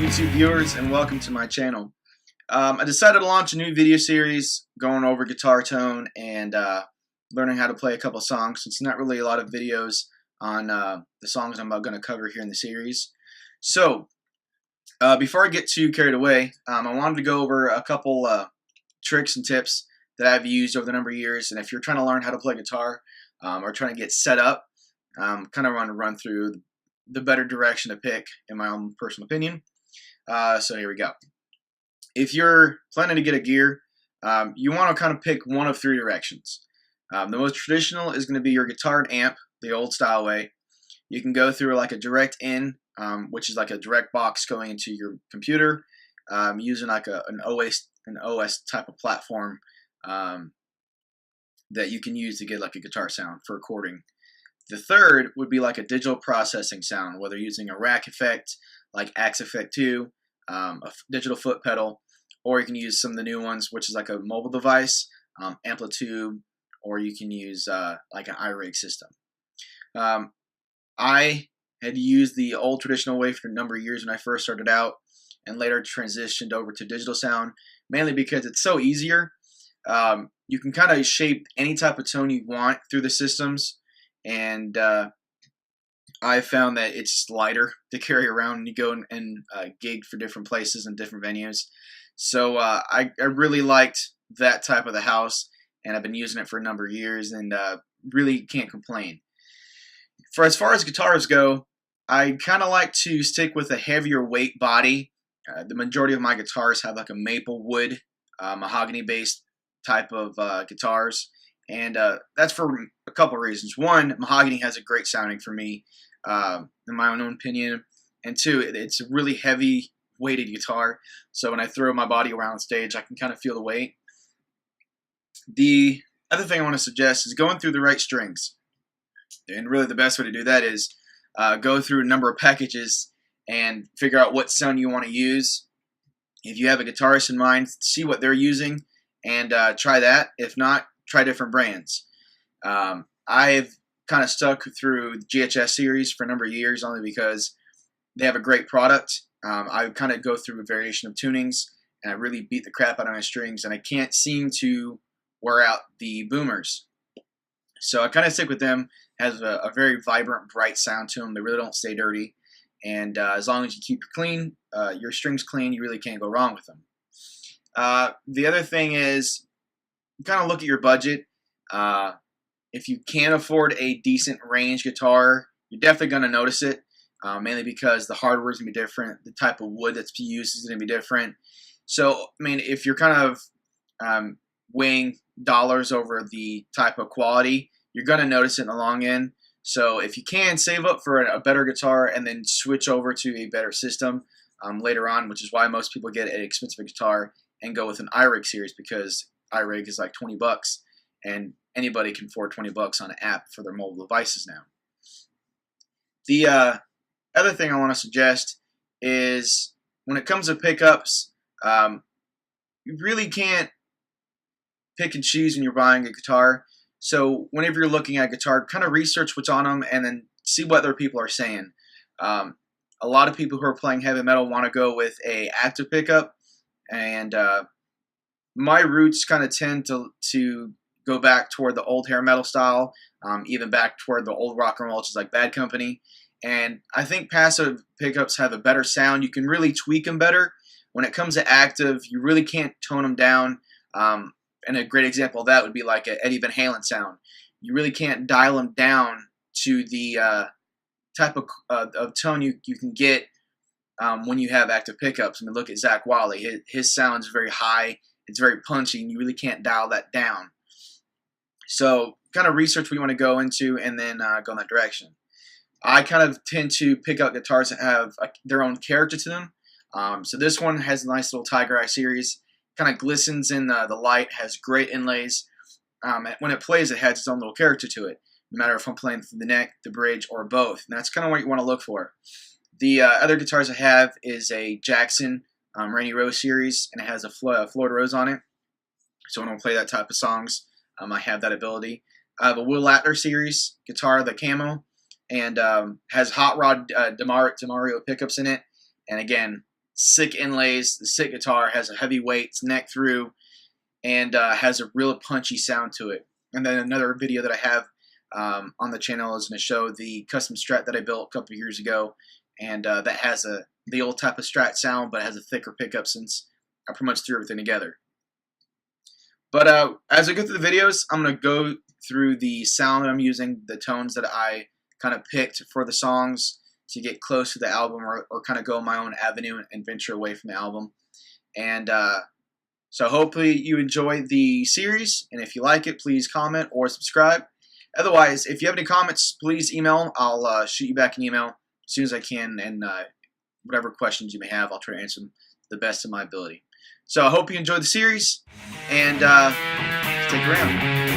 YouTube viewers, and welcome to my channel. I decided to launch a new video series going over guitar tone and learning how to play a couple songs. It's not really a lot of videos on the songs I'm going to cover here in the series. So before I get too carried away, I wanted to go over a couple tricks and tips that I've used over the number of years. And if you're trying to learn how to play guitar or trying to get set up, kind of want to run through the better direction to pick in my own personal opinion. So here we go. If you're planning to get a gear, you want to kind of pick one of three directions. The most traditional is going to be your guitar and amp, the old style way. You can go through like a direct in, which is like a direct box going into your computer, using like an OS type of platform that you can use to get like a guitar sound for recording. The third would be like a digital processing sound, whether using a rack effect like Axe Effect 2, a digital foot pedal, or you can use some of the new ones, which is like a mobile device, Amplitude, or you can use like an iRig system. I had used the old traditional way for a number of years when I first started out, and later transitioned over to digital sound, mainly because it's so easier. You can kind of shape any type of tone you want through the systems, and I found that it's just lighter to carry around when you go and gig for different places and different venues. So I really liked that type of the house, and I've been using it for a number of years, and really can't complain. For as far as guitars go, I kind of like to stick with a heavier weight body. The majority of my guitars have like a maple wood, mahogany based type of guitars. And that's for a couple reasons. One, mahogany has a great sounding for me, in my own opinion. And two, it's a really heavy weighted guitar. So when I throw my body around stage, I can kind of feel the weight. The other thing I want to suggest is going through the right strings. And really the best way to do that is go through a number of packages and figure out what sound you want to use. If you have a guitarist in mind, see what they're using and try that. If not, try different brands. I've kind of stuck through the GHS series for a number of years only because they have a great product. I kind of go through a variation of tunings, and I really beat the crap out of my strings, and I can't seem to wear out the boomers. So I kind of stick with them. Has a very vibrant, bright sound to them. They really don't stay dirty, and as long as you keep your strings clean, you really can't go wrong with them. The other thing is, kind of look at your budget. If you can't afford a decent range guitar, you're definitely going to notice it, mainly because the hardware is going to be different. The type of wood that's used is going to be different. So, I mean, if you're kind of weighing dollars over the type of quality, you're going to notice it in the long end. So if you can, save up for a better guitar and then switch over to a better system later on, which is why most people get an expensive guitar and go with an iRig series, because iRig is like 20 bucks, and anybody can afford 20 bucks on an app for their mobile devices now. The other thing I want to suggest is when it comes to pickups, you really can't pick and choose when you're buying a guitar. So whenever you're looking at a guitar, kind of research what's on them and then see what other people are saying. A lot of people who are playing heavy metal want to go with a active pickup, and my roots kind of tend to go back toward the old hair metal style, even back toward the old rock and roll, which is like Bad Company. And I think passive pickups have a better sound. You can really tweak them better. When it comes to active, you really can't tone them down. And a great example of that would be like an Eddie Van Halen sound. You really can't dial them down to the type of tone you can get when you have active pickups. I mean, look at Zach Wally. His sound is very high. It's very punchy, and you really can't dial that down. So kind of research what you want to go into and then go in that direction. I kind of tend to pick out guitars that have their own character to them. So this one has a nice little Tiger Eye series. Kind of glistens in the light, has great inlays. When it plays, it has its own little character to it, no matter if I'm playing through the neck, the bridge, or both. And that's kind of what you want to look for. The other guitars I have is a Jackson Rainy Rose series, and it has a Florida Rose on it. So when I play that type of songs, I have that ability. I have a Will Latler series guitar, the camo, and has Hot Rod DeMario pickups in it. And again, sick inlays, the sick guitar, has a heavy weight, it's neck through, and has a real punchy sound to it. And then another video that I have on the channel is going to show the custom Strat that I built a couple of years ago, and that has the old type of Strat sound, but it has a thicker pickup since I pretty much threw everything together. But as I go through the videos, I'm going to go through the sound that I'm using, the tones that I kind of picked for the songs to get close to the album, or kind of go my own avenue and venture away from the album. And so hopefully you enjoy the series, and if you like it, please comment or subscribe. Otherwise, if you have any comments, please email them. I'll shoot you back an email as soon as I can, and whatever questions you may have, I'll try to answer them to the best of my ability. So I hope you enjoyed the series, and stick around.